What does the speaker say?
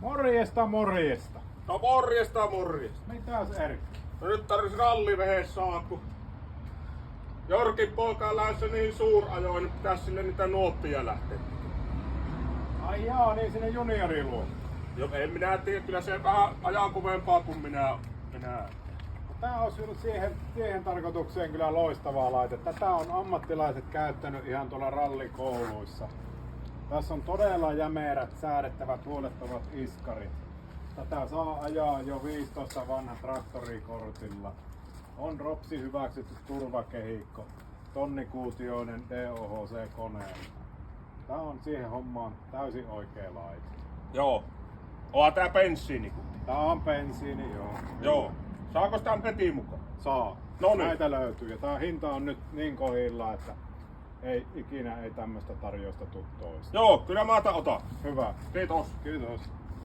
Morjesta, morjesta. No morjesta. Mitäs Erkki? No nyt tarvis rallivehes saa, kun Jorkin poika on lähdössä niin suurajoin, niin pitäis sille niitä nuottia lähteä. Ai jaa, niin sinne junioriluun. Jo, en minä tiedä, kyllä se vähän ajan kovempaa kuin minä. Tää olisi ollut siihen tarkoitukseen kyllä loistavaa laite. Tätä on ammattilaiset käyttänyt ihan tuolla rallikouluissa. Tässä on todella jämerät, säädettävät, huolettavat iskarit. Tätä saa ajaa jo 15 vanhan traktorikortilla. On ROPSi hyväksytty turvakehikko, tonnikuutioinen DOHC-koneella. Tää on siihen hommaan täysin oikea laite. Joo. Onhan tää bensiini. Tää on bensiini, joo. Joo. Saako sitä heti mukaan? Saa. Noniin. Näitä löytyy. Ja tää hinta on nyt niin kohilla, että ei tämmöstä tarjousta tuu toista. Joo, kyllä mä otan. Hyvä. Kiitos. Kiitos.